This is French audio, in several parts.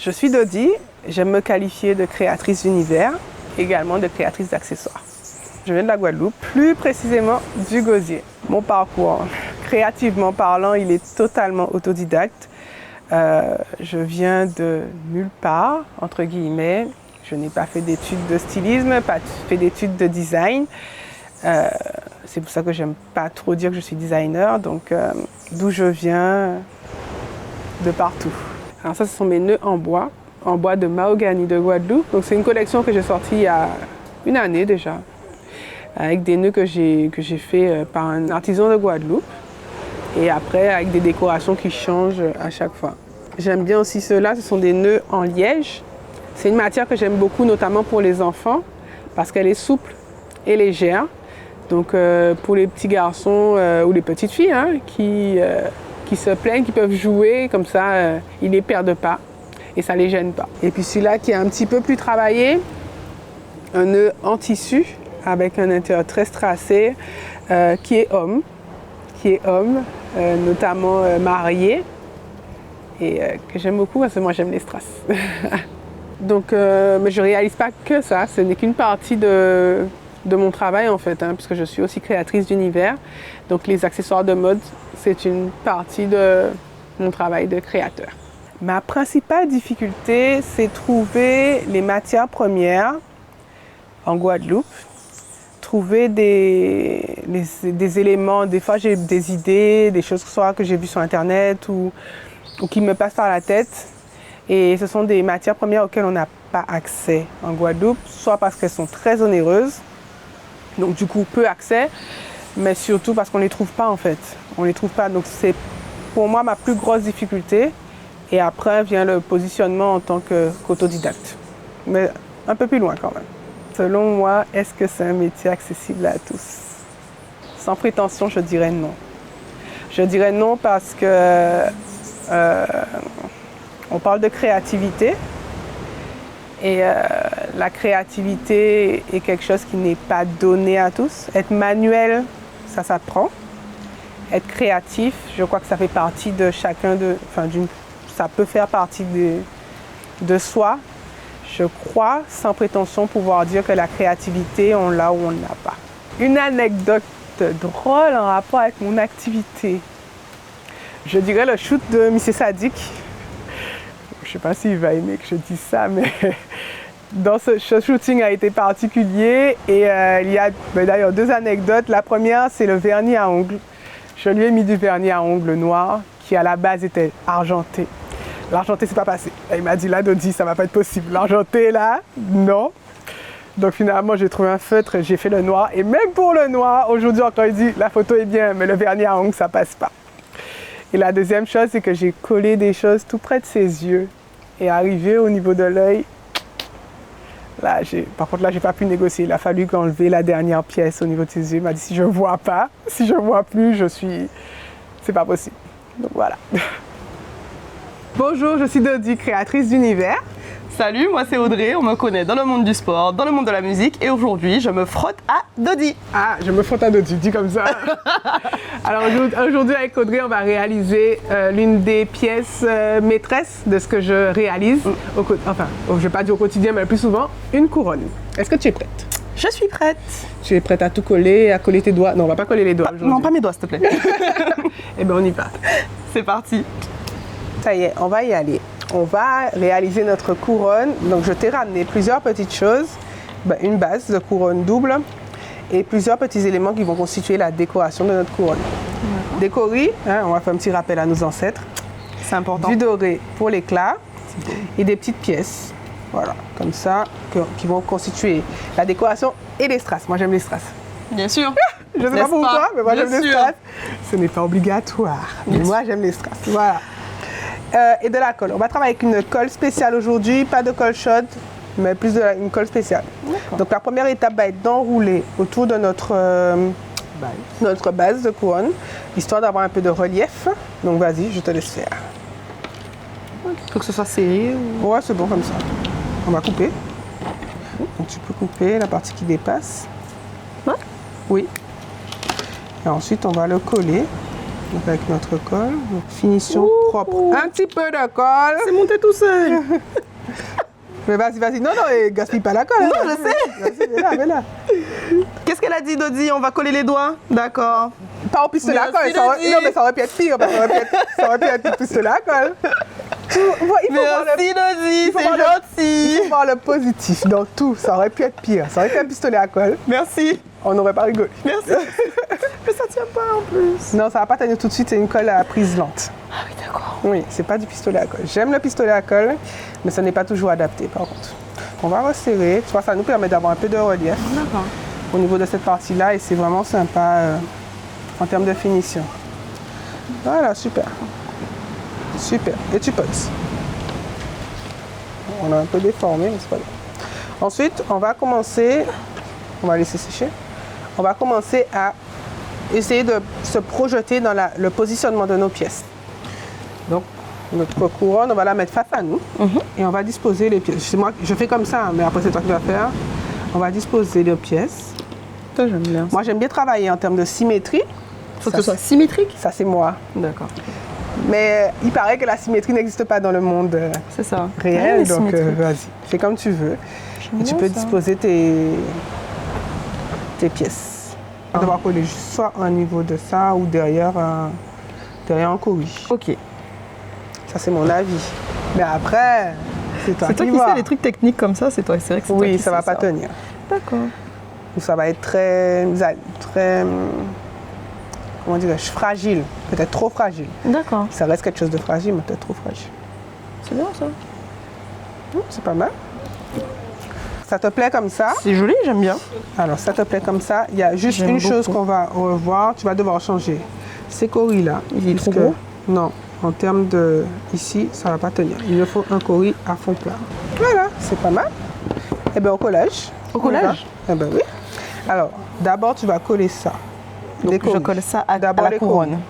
Je suis Dodi, j'aime me qualifier de créatrice d'univers, également de créatrice d'accessoires. Je viens de la Guadeloupe, plus précisément du Gosier. Mon parcours, créativement parlant, il est totalement autodidacte. Je viens de nulle part, entre guillemets. Je n'ai pas fait d'études de stylisme, pas fait d'études de design. C'est pour ça que j'aime pas trop dire que je suis designer. Donc, d'où je viens, de partout. Alors ça, ce sont mes nœuds en bois de mahogany de Guadeloupe. Donc, c'est une collection que j'ai sortie il y a une année déjà, avec des nœuds que j'ai fait par un artisan de Guadeloupe. Et après, avec des décorations qui changent à chaque fois. J'aime bien aussi ceux-là, ce sont des nœuds en liège. C'est une matière que j'aime beaucoup, notamment pour les enfants, parce qu'elle est souple et légère. Donc pour les petits garçons ou les petites filles qui se plaignent, qui peuvent jouer, comme ça, ils ne les perdent pas et ça ne les gêne pas. Et puis celui-là qui est un petit peu plus travaillé, un nœud en tissu avec un intérieur très strassé, qui est homme, notamment marié, et que j'aime beaucoup parce que moi j'aime les strass. Donc, mais je ne réalise pas que ça, ce n'est qu'une partie de mon travail en fait, puisque je suis aussi créatrice d'univers. Donc les accessoires de mode, c'est une partie de mon travail de créateur. Ma principale difficulté, c'est trouver les matières premières en Guadeloupe. Trouver des éléments, des fois j'ai des idées, des choses soit que j'ai vues sur internet ou qui me passent par la tête. Et ce sont des matières premières auxquelles on n'a pas accès en Guadeloupe, soit parce qu'elles sont très onéreuses, donc du coup peu accès, mais surtout parce qu'on ne les trouve pas en fait. On ne les trouve pas, donc c'est pour moi ma plus grosse difficulté. Et après vient le positionnement en tant qu'autodidacte, mais un peu plus loin quand même. Selon moi, est-ce que c'est un métier accessible à tous? Sans prétention, je dirais non. Je dirais non parce que on parle de créativité et la créativité est quelque chose qui n'est pas donné à tous. Être manuel, ça s'apprend. Être créatif, je crois que ça fait partie de chacun, ça peut faire partie de soi. Je crois, sans prétention, pouvoir dire que la créativité, on l'a ou on ne l'a pas. Une anecdote drôle en rapport avec mon activité. Je dirais le shoot de M. Sadiq. Je ne sais pas s'il va aimer que je dise ça, mais ce shooting a été particulier et il y a d'ailleurs deux anecdotes. La première, c'est le vernis à ongles. Je lui ai mis du vernis à ongles noir qui à la base était argenté. L'argenté, c'est pas passé. Il m'a dit, là, Dodi, ça va pas être possible. L'argenté, là, non. Donc finalement, j'ai trouvé un feutre, j'ai fait le noir. Et même pour le noir, aujourd'hui encore, il dit, la photo est bien, mais le vernis à ongles, ça passe pas. Et la deuxième chose, c'est que j'ai collé des choses tout près de ses yeux. Et arrivé au niveau de l'œil, là, par contre, là, j'ai pas pu négocier. Il a fallu qu'enlever la dernière pièce au niveau de ses yeux. Il m'a dit, si je vois pas, si je vois plus, c'est pas possible. Donc voilà. Bonjour, je suis Dodi, créatrice d'univers. Salut, moi c'est Audrey, on me connaît dans le monde du sport, dans le monde de la musique et aujourd'hui je me frotte à Dodi. Ah, je me frotte à Dodi, dis comme ça. Alors aujourd'hui avec Audrey, on va réaliser l'une des pièces maîtresses de ce que je réalise, je ne vais pas dire au quotidien, mais le plus souvent, une couronne. Est-ce que tu es prête? Je suis prête. Tu es prête à tout coller, à coller tes doigts? Non, on va pas coller les doigts aujourd'hui. Non, pas mes doigts s'il te plaît. Eh bien on y va. C'est parti. Ça y est, on va y aller. On va réaliser notre couronne. Donc, je t'ai ramené plusieurs petites choses. Une base de couronne double et plusieurs petits éléments qui vont constituer la décoration de notre couronne. Décorée, on va faire un petit rappel à nos ancêtres. C'est important. Du doré pour l'éclat et des petites pièces. Voilà, comme ça, qui vont constituer la décoration et les strass. Moi, j'aime les strass. Bien sûr. Je ne sais pas pour toi, mais moi, j'aime les strass. Ce n'est pas obligatoire, mais moi, j'aime les strass. Voilà. Et de la colle. On va travailler avec une colle spéciale aujourd'hui, pas de colle chaude, mais plus une colle spéciale. Donc la première étape va être d'enrouler autour de notre base de couronne, histoire d'avoir un peu de relief. Donc vas-y, je te laisse faire. Il faut que ce soit serré ou... Ouais, c'est bon comme ça. On va couper. Donc tu peux couper la partie qui dépasse. Ouais. Oui. Et ensuite, on va le coller. Donc avec notre colle, donc finition propre. Un petit peu de colle. C'est monté tout seul. Mais vas-y. Non, gaspille pas la colle. Non, je sais. Mets-la. Qu'est-ce qu'elle a dit, Dodi? On va coller les doigts? D'accord. Pas au pistolet à colle. Non, mais ça aurait pu être pire. Ça aurait pu être pistolet à colle. Merci, Dodi, c'est Il gentil. faut voir le positif dans tout. Ça aurait pu être pire. Ça aurait été un pistolet à colle. Merci. On n'aurait pas rigolé. Merci. Mais ça tient pas en plus. Non, ça va pas tenir tout de suite. C'est une colle à prise lente. Ah oui, d'accord. Oui, c'est pas du pistolet à colle. J'aime le pistolet à colle, mais ça n'est pas toujours adapté par contre. On va resserrer. Tu vois, ça nous permet d'avoir un peu de relief D'accord. au niveau de cette partie-là et c'est vraiment sympa en termes de finition. Voilà, super. Super. Et tu poses. On a un peu déformé, mais c'est pas grave. Ensuite, on va commencer, on va laisser sécher. On va commencer à essayer de se projeter dans le positionnement de nos pièces. Donc, notre couronne, on va la mettre face à nous et on va disposer les pièces. C'est moi, je fais comme ça, mais après c'est toi qui vas faire. On va disposer les pièces. Toi, j'aime bien. Moi, j'aime bien travailler en termes de symétrie. Faut que ce soit symétrique. Ça, c'est moi. D'accord. Mais il paraît que la symétrie n'existe pas dans le monde C'est ça. réel, donc vas-y, fais comme tu veux. Et tu peux disposer tes pièces. On va devoir coller soit au niveau de ça ou derrière un courri. Ok. Ça, c'est mon avis. Mais après, c'est toi C'est toi qui qui vois. sais les trucs techniques comme ça, c'est toi. C'est vrai que c'est toi Oui, qui ça va sais pas tenir. D'accord. Ou ça va être très, comment dirais-je, fragile. Peut-être trop fragile. D'accord. Ça reste quelque chose de fragile, mais peut-être trop fragile. C'est bien ça. C'est pas mal. Ça te plaît comme ça? C'est joli, j'aime bien. Alors, ça te plaît comme ça. Il y a juste une chose qu'on va revoir. Tu vas devoir changer ces coris-là. Il est trop puisque- gros? Non. En termes de... Ici, ça ne va pas tenir. Il me faut un coris à fond plat. Voilà, c'est pas mal. Eh bien, au collage. Au collage? Eh bien, oui. Alors, d'abord, tu vas coller ça. Donc, Les je coris. colle ça à D'abord la les couronne. coris.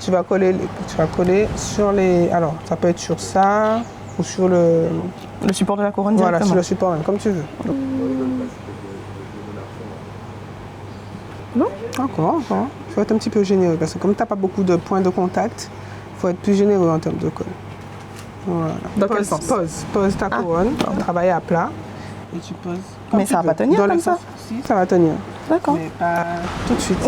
Tu vas coller sur les... Alors, ça peut être sur ça ou sur le... Le support de la couronne Voilà, directement. sur le support même, comme tu veux. Non, encore. Il faut être un petit peu généreux parce que comme tu n'as pas beaucoup de points de contact, il faut être plus généreux en termes de colle. Voilà. Dans quel sens? Pose ta couronne, travaille à plat et tu poses. Mais ça va pas tenir Dans comme le ça? sens- Si, ça va tenir. D'accord. Mais pas tout de suite.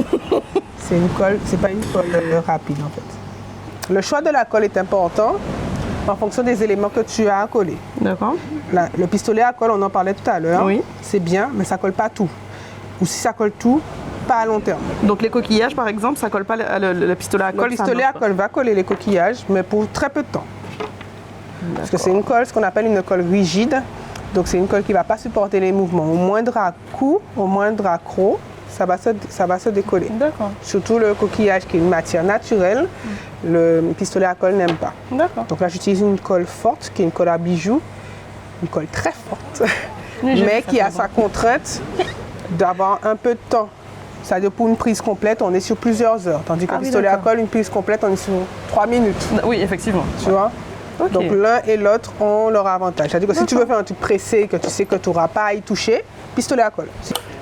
C'est une colle, c'est pas une colle rapide en fait. Le choix de la colle est important en fonction des éléments que tu as à coller. D'accord. Le pistolet à colle, on en parlait tout à l'heure. Oui. C'est bien, mais ça colle pas tout. Ou si ça colle tout, pas à long terme. Donc les coquillages, par exemple, ça colle pas le pistolet à colle. Le ça pistolet marche à pas. colle va coller les coquillages, mais pour très peu de temps. Parce que c'est une colle, ce qu'on appelle une colle rigide. Donc c'est une colle qui ne va pas supporter les mouvements. Au moindre coup, au moindre accroc, ça va se décoller. D'accord. Surtout le coquillage qui est une matière naturelle, le pistolet à colle n'aime pas. D'accord. Donc là, j'utilise une colle forte, qui est une colle à bijoux, une colle très forte, Oui, j'ai mais vu ça, qui a c'est sa contrainte d'avoir un peu de temps. C'est-à-dire pour une prise complète, on est sur plusieurs heures, tandis qu'un Ah oui, pistolet à d'accord. colle, une prise complète, on est sur 3 minutes, Oui, effectivement. tu vois. Ok. Donc l'un et l'autre ont leur avantage. C'est-à-dire que si tu veux faire un truc pressé, que tu sais que tu n'auras pas à y toucher, pistolet à colle.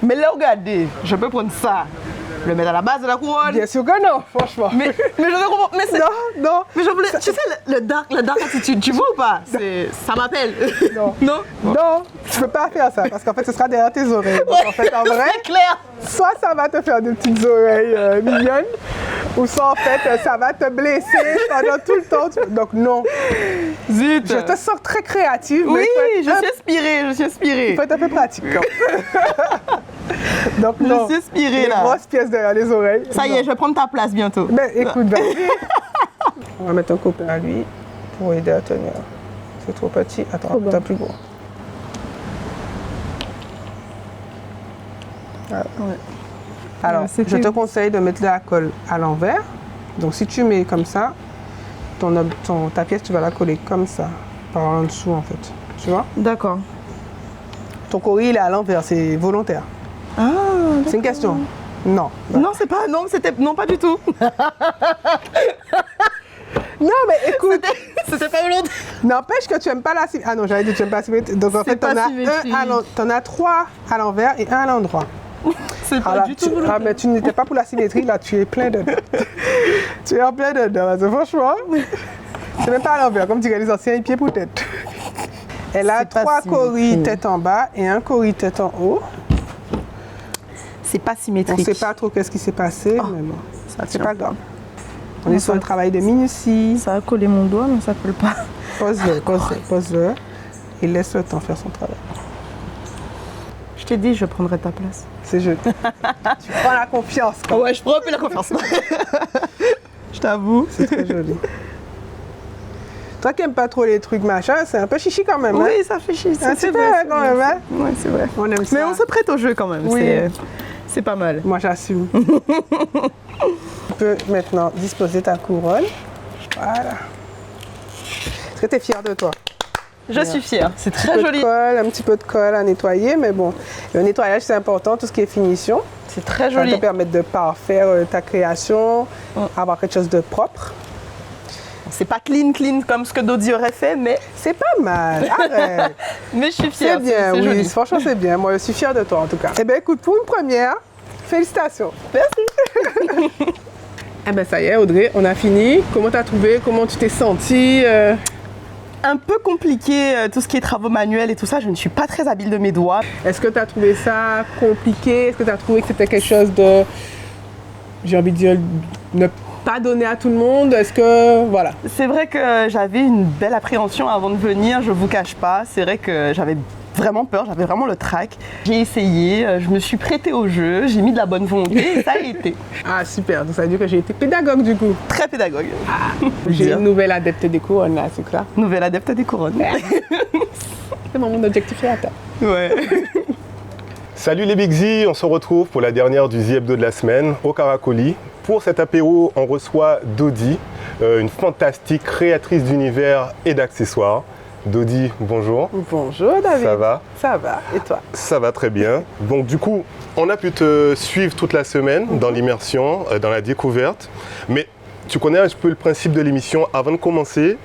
Mais là, regardez, je peux prendre ça, le mettre à la base de la couronne. Bien sûr que non, franchement. Mais je ne comprends pas. Mais c'est. Non, Mais je voulais. Tu sais, le dark attitude, tu vois ou pas? Ça m'appelle. Non. Non? non, tu peux pas faire ça parce qu'en fait ce sera derrière tes oreilles. Donc, en fait, en vrai, C'est clair. soit ça va te faire des petites oreilles mignonnes, ou soit en fait ça va te blesser pendant tout le temps. Donc non, Zut. je te sens très créative, mais Oui, il je suis inspirée, je suis inspirée. faut être un peu pratique. Donc non, suis inspirée, les là. grosses pièces derrière les oreilles. Ça y est, je vais prendre ta place bientôt. Mais écoute, vas-y. On va mettre un copain à lui pour aider à tenir. C'est trop petit. Attends, t'as plus gros. Voilà. Ouais. Alors, C'était- je te conseille de mettre la colle à l'envers. Donc, si tu mets comme ça, ta pièce, tu vas la coller comme ça, par en dessous en fait. Tu vois? D'accord. Ton coris, il est à l'envers, c'est volontaire. Ah, C'est une question? Non. non, c'est pas. Non, c'était. Non, pas du tout. Non, mais écoute, C'était pas volontaire. n'empêche que tu aimes pas la symétrie. Ah non, j'allais dire que tu n'aimes pas la symétrie. Donc, en C'est fait, pas symétrique. t'en as 3 à l'envers et 1 à l'endroit. C'est pas Ah, là, du tout volontaire. mais tu n'étais pas pour la symétrie, là, tu es plein dedans. Tu es en plein dedans, parce que franchement, C'est même pas à l'envers, comme diraient les anciens, pied pour tête. Elle a C'est pas 3 coris symétrique. tête en bas et un cori tête en haut. C'est pas On symétrique. ne sait pas trop qu'est-ce qui s'est passé, mais bon, Ça c'est tient. pas grave. On est sur un travail de minutie. Ça a collé mon doigt, mais ça colle pas. Pose-le. Et laisse le temps faire son travail. Je t'ai dit, je prendrai ta place. C'est joli. Tu prends la confiance. Quoi. Ouais, je prends un peu la confiance. Je t'avoue. C'est très joli. Toi qui n'aimes pas trop les trucs machin, c'est un peu chichi quand même. Hein? Oui, ça fait chier. Ah, c'est vrai quand même. Hein? Oui, c'est vrai. On aime ça. Mais on se prête au jeu quand même. Oui. C'est pas mal. Moi, j'assume. Tu peux maintenant disposer ta couronne. Voilà. Est-ce que tu es fière de toi? Je suis fière. C'est très Un peu joli. de colle, un petit peu de colle à nettoyer, mais bon, le nettoyage c'est important, tout ce qui est finition. C'est très Ça va joli. te permettre de parfaire ta création, avoir quelque chose de propre. C'est pas clean comme ce que Dodi aurait fait, mais C'est pas mal, arrête. je suis fière. C'est bien, oui, joli. franchement c'est bien. Moi je suis fière de toi en tout cas. Eh bien écoute, pour une première, félicitations. Merci. Eh bien ça y est Audrey, on a fini. Comment t'as trouvé? Comment tu t'es sentie? Un peu compliqué, tout ce qui est travaux manuels et tout ça. Je ne suis pas très habile de mes doigts. Est-ce que tu as trouvé ça compliqué? Est-ce que tu as trouvé que c'était quelque chose de, j'ai envie de dire, ne pas donné à tout le monde? Est-ce que, voilà. C'est vrai que j'avais une belle appréhension avant de venir, je vous cache pas. C'est vrai que j'avais vraiment peur, j'avais vraiment le trac. J'ai essayé, je me suis prêtée au jeu, j'ai mis de la bonne volonté et ça a été Ah super, donc ça veut dire que j'ai été pédagogue du coup. très pédagogue. J'ai Dire. une nouvelle adepte des couronnes là, c'est clair. Nouvelle adepte des couronnes. C'est mon objectif à atteindre. Ouais. Salut les Big Z, on se retrouve pour la dernière du The Hebdo de la semaine au Caracoli. Pour cet apéro, on reçoit Dodi, une fantastique créatrice d'univers et d'accessoires. Dodi, bonjour. Bonjour David. Ça va? Ça va, et toi? Ça va très bien. Donc du coup, on a pu te suivre toute la semaine dans l'immersion, dans la découverte. Mais tu connais un peu le principe de l'émission. Avant de commencer,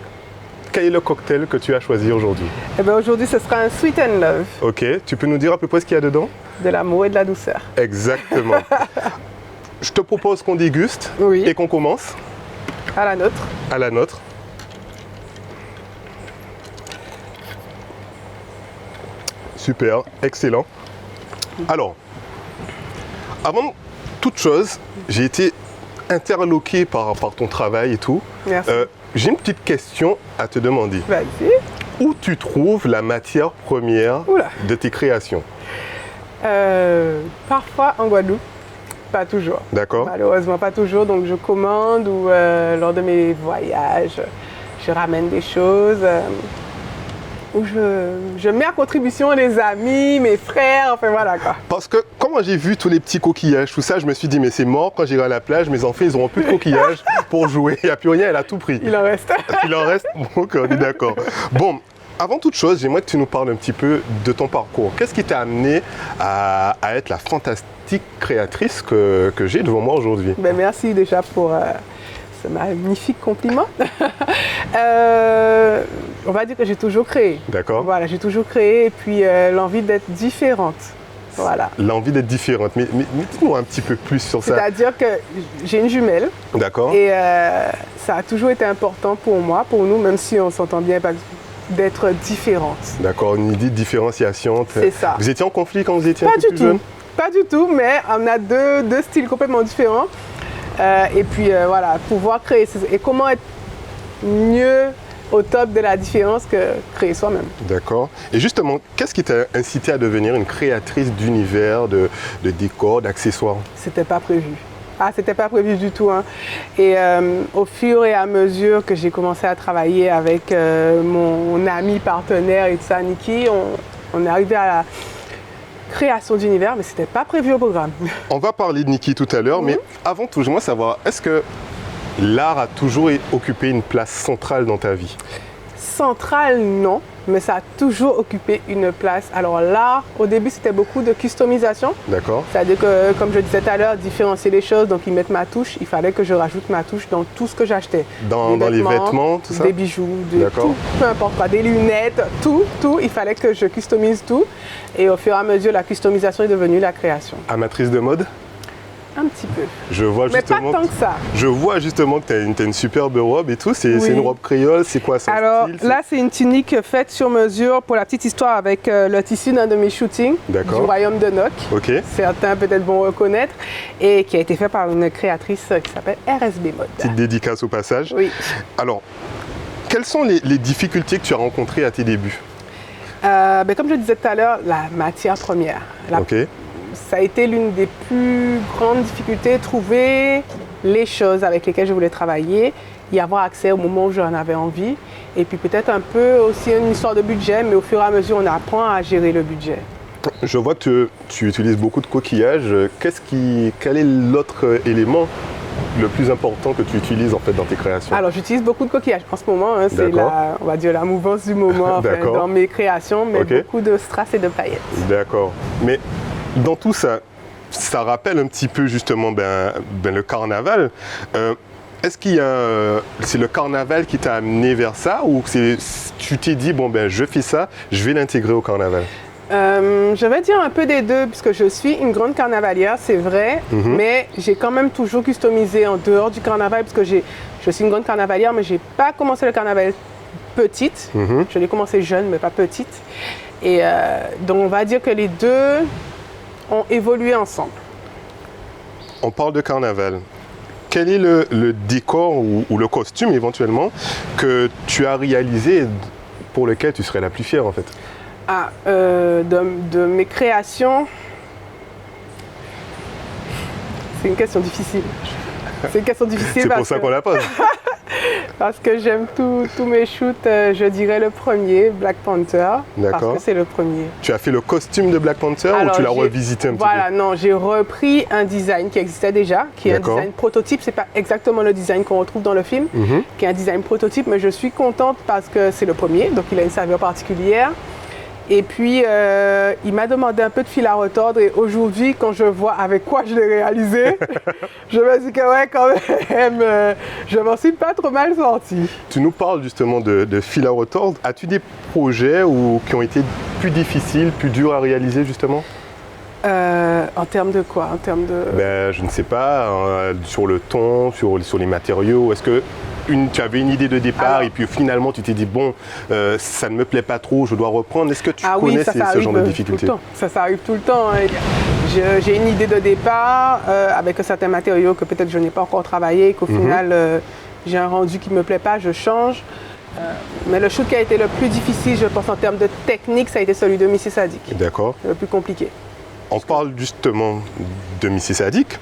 quel est le cocktail que tu as choisi aujourd'hui? Eh bien aujourd'hui ce sera un sweet and love, Ok, tu peux nous dire à peu près ce qu'il y a dedans? de l'amour et de la douceur. Exactement. Je te propose qu'on déguste Oui. et qu'on commence À la nôtre. à la nôtre. Super, excellent. Alors, avant toute chose, j'ai été interloqué par ton travail et tout. Merci. J'ai une petite question à te demander. Vas-y. Où tu trouves la matière première Oula. de tes créations? Parfois en Guadeloupe, pas toujours. D'accord? Malheureusement pas toujours, donc je commande ou lors de mes voyages, je ramène des choses où je mets à contribution les amis, mes frères, enfin voilà quoi. Parce que quand moi j'ai vu tous les petits coquillages, tout ça, je me suis dit mais c'est mort, quand j'irai à la plage, mes enfants ils auront plus de coquillages pour jouer. Il n'y a plus rien, elle a tout pris. Il en reste. Il en reste, donc on est d'accord. Bon, avant toute chose, j'aimerais que tu nous parles un petit peu de ton parcours. Qu'est-ce qui t'a amené à être la fantastique créatrice que j'ai devant moi aujourd'hui? Ben, merci déjà pour ce magnifique compliment. On va dire que j'ai toujours créé. D'accord? Voilà, j'ai toujours créé et puis l'envie d'être différente. Voilà. L'envie d'être différente. Mais dites-moi un petit peu plus sur ça. C'est-à-dire que j'ai une jumelle. D'accord? Et ça a toujours été important pour moi, pour nous, même si on s'entend bien, d'être différente. D'accord, une idée de différenciation. C'est ça. Vous étiez en conflit quand vous étiez un Pas peu du plus jeune? tout. Pas du tout, mais on a deux styles complètement différents. Et puis voilà, pouvoir créer. Et comment être mieux au top de la différence que créer soi-même. D'accord. Et justement, qu'est-ce qui t'a incité à devenir une créatrice d'univers, de décors, d'accessoires? C'était pas prévu. Ah, c'était pas prévu du tout. Hein. Et au fur et à mesure que j'ai commencé à travailler avec mon ami partenaire et tout ça, Niki, on est arrivé à la création d'univers, mais c'était pas prévu au programme. On va parler de Niki tout à l'heure, mais avant tout, j'aimerais savoir, est-ce que l'art a toujours occupé une place centrale dans ta vie? Centrale, non, mais ça a toujours occupé une place. Alors l'art, au début, c'était beaucoup de customisation. D'accord. C'est-à-dire que, comme je disais tout à l'heure, différencier les choses, donc y mettre ma touche, il fallait que je rajoute ma touche dans tout ce que j'achetais. Dans les vêtements, tout ça? Des bijoux, D'accord. tout, peu importe quoi, des lunettes, tout, il fallait que je customise tout. Et au fur et à mesure, la customisation est devenue la création. Amatrice de mode? Un petit peu. Je vois Mais pas justement, tant que ça. je vois justement que tu as une superbe robe et tout. C'est Oui. une robe créole, c'est quoi ça? Alors là, c'est une tunique faite sur mesure pour la petite histoire avec le tissu d'un de mes shootings du D'accord. Royaume de Noc. Ok. Certains peut-être vont reconnaître. Et qui a été fait par une créatrice qui s'appelle RSB Mode. Petite dédicace au passage. Oui. Alors, quelles sont les difficultés que tu as rencontrées à tes débuts? Comme je disais tout à l'heure, la matière première. Ok. Ça a été l'une des plus grandes difficultés, trouver les choses avec lesquelles je voulais travailler, y avoir accès au moment où j'en avais envie. Et puis peut-être un peu aussi une histoire de budget, mais au fur et à mesure, on apprend à gérer le budget. Je vois que tu utilises beaucoup de coquillages. Quel est l'autre élément le plus important que tu utilises en fait dans tes créations? Alors j'utilise beaucoup de coquillages. En ce moment, hein, c'est D'accord. on va dire la mouvance du moment enfin, D'accord. dans mes créations, mais Ok. beaucoup de strass et de paillettes. D'accord. Mais dans tout ça, ça rappelle un petit peu justement le carnaval. Est-ce qu'il y a c'est le carnaval qui t'a amené vers ça ou tu t'es dit bon je fais ça, je vais l'intégrer au carnaval? Je vais dire un peu des deux, puisque je suis une grande carnavalière, c'est vrai, mais j'ai quand même toujours customisé en dehors du carnaval, puisque je suis une grande carnavalière, mais je n'ai pas commencé le carnaval petite. Je l'ai commencé jeune, mais pas petite. Et donc on va dire que les deux ont évolué ensemble. On parle de carnaval. Quel est le décor ou le costume éventuellement que tu as réalisé et pour lequel tu serais la plus fière en fait? De mes créations, c'est une question difficile. C'est une question difficile C'est pour ça qu'on la pose. parce que j'aime tous mes shoots. Je dirais le premier, Black Panther, parce D'accord. que c'est le premier. Tu as fait le costume de Black Panther ou tu l'as revisité un petit Voilà, non, j'ai repris un design qui existait déjà, qui est un D'accord. design prototype. C'est pas exactement le design qu'on retrouve dans le film, qui est un design prototype, mais je suis contente parce que c'est le premier, donc il a une saveur particulière. Et puis, il m'a demandé un peu de fil à retordre et aujourd'hui, quand je vois avec quoi je l'ai réalisé, je me dis que ouais, quand même, je m'en suis pas trop mal sortie. Tu nous parles justement de fil à retordre. As-tu des projets qui ont été plus difficiles, plus durs à réaliser justement? En termes de quoi? En termes de... Je ne sais pas, sur le ton, sur les matériaux. Est-ce que tu avais une idée de départ et puis finalement tu t'es dit bon, ça ne me plaît pas trop, je dois reprendre. Est-ce que tu connais ce genre de difficultés? Tout le temps. Ça arrive tout le temps. Hein. J'ai une idée de départ avec certains matériaux que peut-être je n'ai pas encore travaillé et qu'au final j'ai un rendu qui ne me plaît pas, je change. Mais le shoot qui a été le plus difficile, je pense en termes de technique, ça a été celui de Missy Sadiq. D'accord. Le plus compliqué. On parle justement de Missy Sadiq.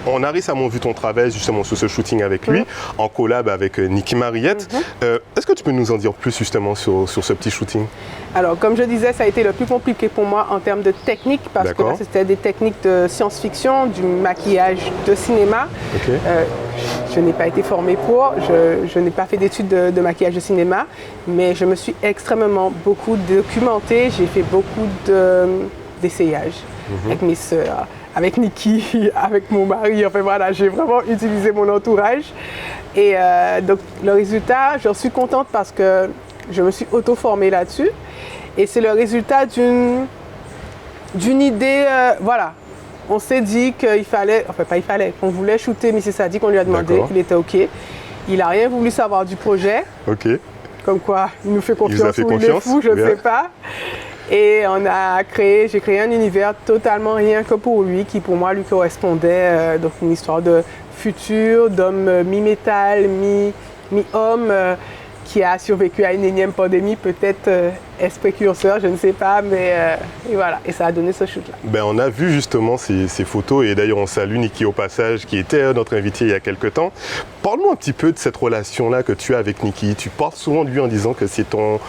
On a récemment vu ton travail justement sur ce shooting avec lui, en collab avec Niki Mariette. Est-ce que tu peux nous en dire plus justement sur ce petit shooting? Alors, comme je disais, ça a été le plus compliqué pour moi en termes de technique, parce que là, c'était des techniques de science-fiction, du maquillage de cinéma. Okay. Je n'ai pas été formée pour, je n'ai pas fait d'études de maquillage de cinéma, mais je me suis extrêmement beaucoup documentée, j'ai fait beaucoup d'essayages avec mes sœurs, avec Niki, avec mon mari, enfin voilà, j'ai vraiment utilisé mon entourage. Et donc le résultat, j'en suis contente parce que je me suis auto-formée là-dessus. Et c'est le résultat d'une idée, voilà. On s'est dit qu'il fallait, enfin pas il fallait, qu'on voulait shooter Missy Sadiq, on lui a demandé, il était OK. Il n'a rien voulu savoir du projet. OK. Comme quoi, il nous fait confiance ou il est fou, je ne sais pas. Et j'ai créé un univers totalement rien que pour lui, qui pour moi lui correspondait. Donc une histoire de futur, d'homme mi-métal, mi-homme, qui a survécu à une énième pandémie, peut-être esprit curseur, je ne sais pas, mais et voilà, et ça a donné ce shoot-là. On a vu justement ces photos, et d'ailleurs on salue Niki au passage, qui était notre invité il y a quelques temps. Parle-nous un petit peu de cette relation-là que tu as avec Niki. Tu parles souvent de lui en disant que c'est ton...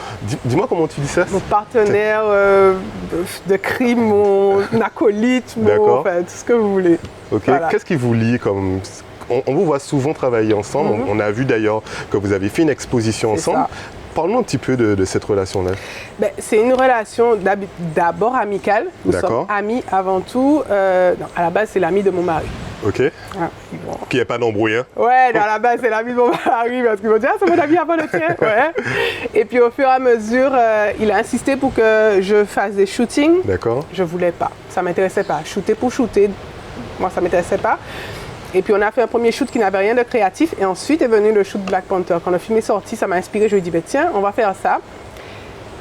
Dis-moi comment tu dis ça? Mon partenaire de crime, mon acolyte, enfin, tout ce que vous voulez. Ok, voilà. Qu'est-ce qui vous lie comme... On vous voit souvent travailler ensemble. On a vu d'ailleurs que vous avez fait une exposition ensemble. Parle-nous un petit peu de cette relation-là. C'est une relation d'abord amicale. Nous sommes amis avant tout. Non, à la base, c'est l'ami de mon mari. Ok. Qui n'est pas d'embrouille. Hein? Ouais, à la base, c'est l'ami de mon mari parce qu'il m'a dit c'est mon ami avant le tien. Ouais. Et puis au fur et à mesure, il a insisté pour que je fasse des shootings. D'accord. Je voulais pas. Ça m'intéressait pas. Shooter pour shooter. Moi, ça ne m'intéressait pas. Et puis, on a fait un premier shoot qui n'avait rien de créatif. Et ensuite est venu le shoot Black Panther. Quand le film est sorti, ça m'a inspiré. Je lui ai dit, ben, tiens, on va faire ça.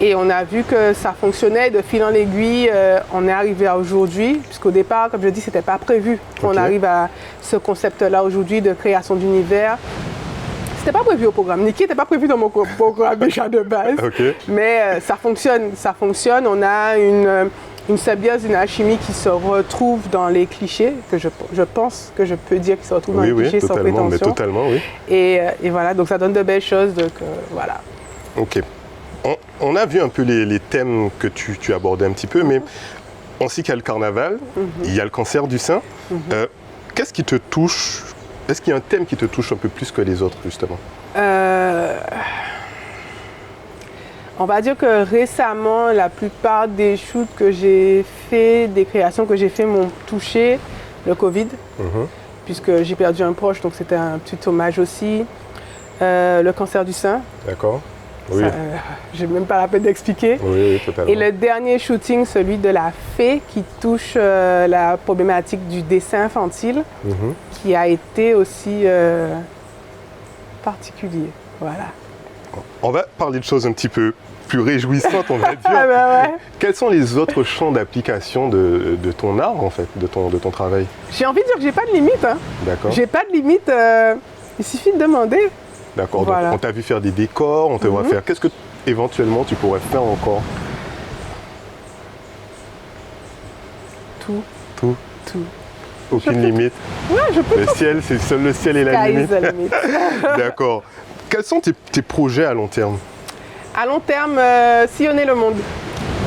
Et on a vu que ça fonctionnait de fil en aiguille. On est arrivé à aujourd'hui, puisqu'au départ, comme je dis, ce n'était pas prévu. On arrive à ce concept-là aujourd'hui de création d'univers. C'était pas prévu au programme. Nikki n'était pas prévu dans mon programme déjà de base. Mais ça fonctionne. On a une symbiose, une alchimie qui se retrouve dans les clichés, que je pense que je peux dire qu'ils se retrouvent dans les clichés sans prétention. Mais totalement, oui. Et voilà, donc ça donne de belles choses. Donc voilà. Ok. On a vu un peu les thèmes que tu abordais un petit peu, mais on sait qu'il y a le carnaval, il y a le cancer du sein. Qu'est-ce qui te touche? Est-ce qu'il y a un thème qui te touche un peu plus que les autres, justement? On va dire que récemment, la plupart des shoots que j'ai fait, des créations que j'ai fait m'ont touché le Covid, puisque j'ai perdu un proche, donc c'était un petit hommage aussi. Le cancer du sein. D'accord. Oui. Je n'ai même pas la peine d'expliquer. Oui, totalement. Et le dernier shooting, celui de la fée, qui touche la problématique du dessin infantile, qui a été aussi particulier. Voilà. On va parler de choses un petit peu plus réjouissantes, on va dire. Ouais. Quels sont les autres champs d'application de ton art, en fait, de ton travail? J'ai envie de dire que j'ai pas de limite. Hein. D'accord. J'ai pas de limite. Il suffit de demander. D'accord, voilà. Donc on t'a vu faire des décors, on te voit faire. Qu'est-ce que éventuellement tu pourrais faire encore? Tout. Aucune limite. Ouais, je peux. Le ciel, c'est seul le ciel et la limite. D'accord. Quels sont tes projets à long terme? À long terme, sillonner le monde.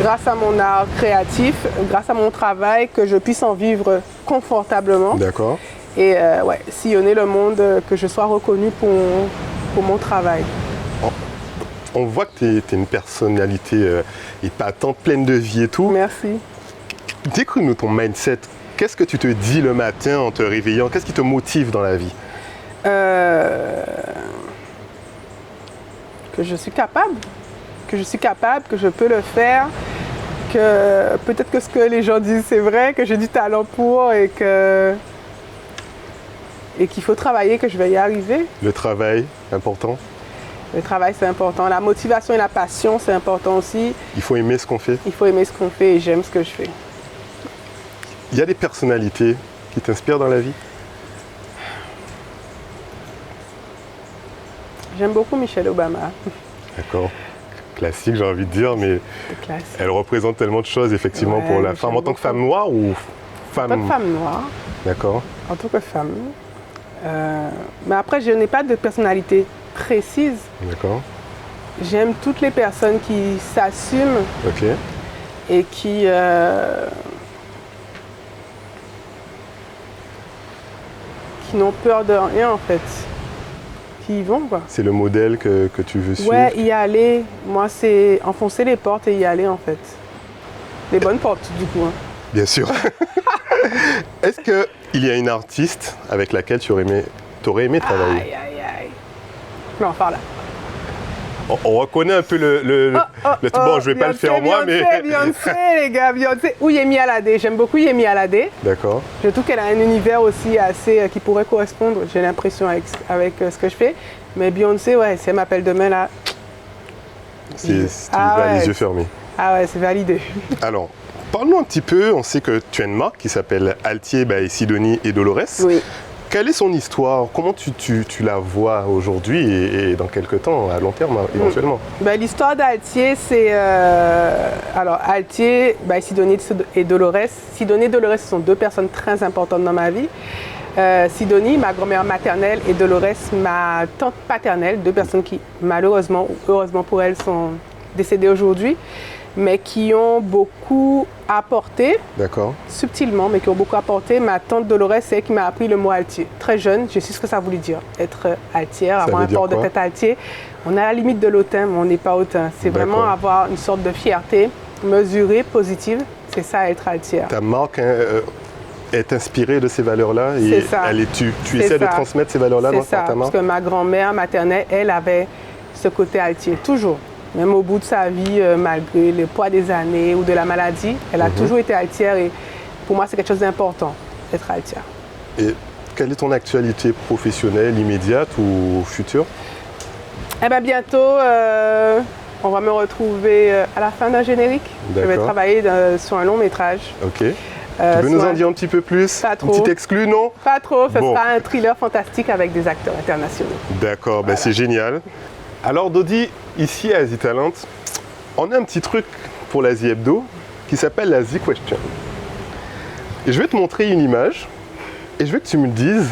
Grâce à mon art créatif, grâce à mon travail, que je puisse en vivre confortablement. D'accord. Et sillonner le monde, que je sois reconnue pour mon travail. On voit que tu es une personnalité épatante, pleine de vie et tout. Merci. Décris-nous ton mindset. Qu'est-ce que tu te dis le matin en te réveillant? Qu'est-ce qui te motive dans la vie? Que je suis capable. Que je peux le faire. Que peut-être que ce que les gens disent, c'est vrai, que j'ai du talent pour et qu'il faut travailler, que je vais y arriver. Le travail, important? Le travail, c'est important. La motivation et la passion, c'est important aussi. Il faut aimer ce qu'on fait? Il faut aimer ce qu'on fait et j'aime ce que je fais. Il y a des personnalités qui t'inspirent dans la vie? J'aime beaucoup Michelle Obama. D'accord. Classique, j'ai envie de dire, mais elle représente tellement de choses, effectivement, pour la femme. En tant que femme noire ou femme... En tant que femme noire. D'accord. En tant que femme. Mais après, je n'ai pas de personnalité précise. D'accord. J'aime toutes les personnes qui s'assument et qui n'ont peur de rien, en fait. Qui y vont, quoi. C'est le modèle que tu veux suivre? Ouais, y aller. Moi, c'est enfoncer les portes et y aller, en fait. Les bonnes portes, du coup. Hein. Bien sûr. Est-ce qu'il y a une artiste avec laquelle tu aurais aimé travailler? Aïe. Non, par là. On reconnaît un peu le truc. Bon, je vais pas le faire moi, mais... Beyoncé, les gars, Beyoncé. Ou Yemi Alade. J'aime beaucoup Yemi Alade. D'accord. Je trouve qu'elle a un univers aussi assez qui pourrait correspondre, j'ai l'impression, avec ce que je fais. Mais Beyoncé, ouais, si elle m'appelle demain, là... Tu vas les yeux fermés. Ah ouais, c'est validé. Alors, parle-nous un petit peu. On sait que tu as une marque qui s'appelle Altier by Sidonie et Dolores. Oui. Quelle est son histoire? Comment tu la vois aujourd'hui et dans quelques temps, à long terme éventuellement? L'histoire d'Altier, c'est... alors, Altier, Sidonie et Dolores. Sidonie et Dolores sont deux personnes très importantes dans ma vie. Sidonie, ma grand-mère maternelle, et Dolores, ma tante paternelle. Deux personnes qui, malheureusement ou heureusement pour elles, sont décédées aujourd'hui, mais qui ont beaucoup apporté, subtilement, mais qui ont beaucoup apporté. Ma tante Dolores, c'est elle qui m'a appris le mot altier. Très jeune, je sais ce que ça voulait dire, être altière, avoir un port de tête altier. On est à la limite de l'autain, mais on n'est pas hautain. C'est vraiment avoir une sorte de fierté mesurée, positive. C'est ça, être altière. Ta marque est inspirée de ces valeurs-là et tu essaies de transmettre ces valeurs-là dans ta marque? C'est ça, parce que ma grand-mère maternelle, elle avait ce côté altier, toujours. Même au bout de sa vie, malgré le poids des années ou de la maladie, elle a toujours été altière et pour moi, c'est quelque chose d'important. être altière. Et quelle est ton actualité professionnelle immédiate ou future? Eh bien, bientôt, on va me retrouver à la fin d'un générique. Je vais D'accord. travailler sur un long métrage. Ok. Tu peux nous en dire un petit peu plus? Pas Une trop. petite exclue, non? Pas trop, ce Bon. sera un thriller fantastique avec des acteurs internationaux. D'accord, ben c'est génial. Alors Dodi, ici à Asie Talent, on a un petit truc pour l'Asie Hebdo qui s'appelle la Z Question. Et je vais te montrer une image et je veux que tu me dises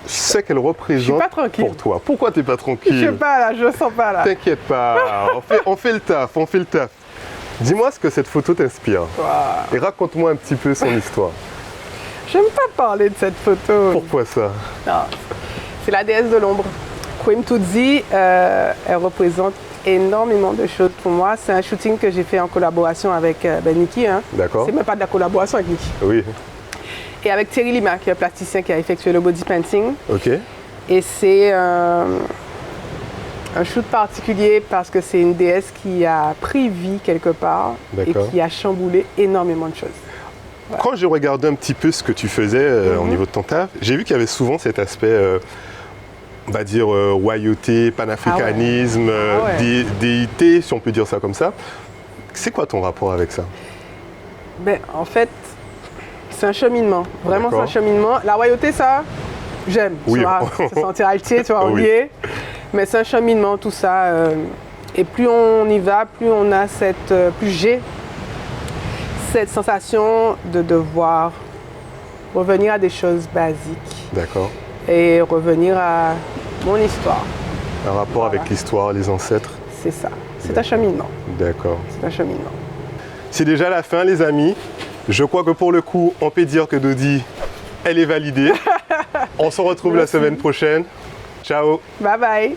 ce qu'elle représente pas tranquille. pour toi. Pourquoi t'es pas Je tranquille? sais pas là, je le sens pas là. T'inquiète pas, on fait le taf, on fait le taf. Dis-moi ce que cette photo t'inspire Waouh. et raconte-moi un petit peu son histoire. J'aime pas parler de cette photo. Pourquoi ça? Non. C'est la déesse de l'ombre. Queen Tutsi, elle représente énormément de choses pour moi. C'est un shooting que j'ai fait en collaboration avec Niki. Hein. D'accord. C'est même pas de la collaboration avec Niki. Oui, Et avec Thierry Lima, qui est un plasticien qui a effectué le body painting. ok. Et c'est un shoot particulier parce que c'est une déesse qui a pris vie quelque part et D'accord. qui a chamboulé énormément de choses. Quand j'ai regardé un petit peu ce que tu faisais au niveau de ton taf, j'ai vu qu'il y avait souvent cet aspect, on va dire, royauté, panafricanisme, Ah ouais. déité, si on peut dire ça comme ça. C'est quoi ton rapport avec ça? Ben, en fait, c'est un cheminement. Vraiment, c'est un D'accord. cheminement. La royauté, ça, j'aime. Oui. Tu vois, se sentir altier, tu vois, on Oui. y est. Mais c'est un cheminement, tout ça. Et plus on y va, plus on a cette... plus j'ai cette sensation de devoir revenir à des choses basiques D'accord. et revenir à mon histoire. Un rapport Voilà. avec l'histoire, les ancêtres. C'est ça. C'est un cheminement. D'accord. C'est un cheminement. C'est déjà la fin, les amis. Je crois que pour le coup, on peut dire que Dodi, elle est validée. On se retrouve la Merci. semaine prochaine. Ciao. Bye bye.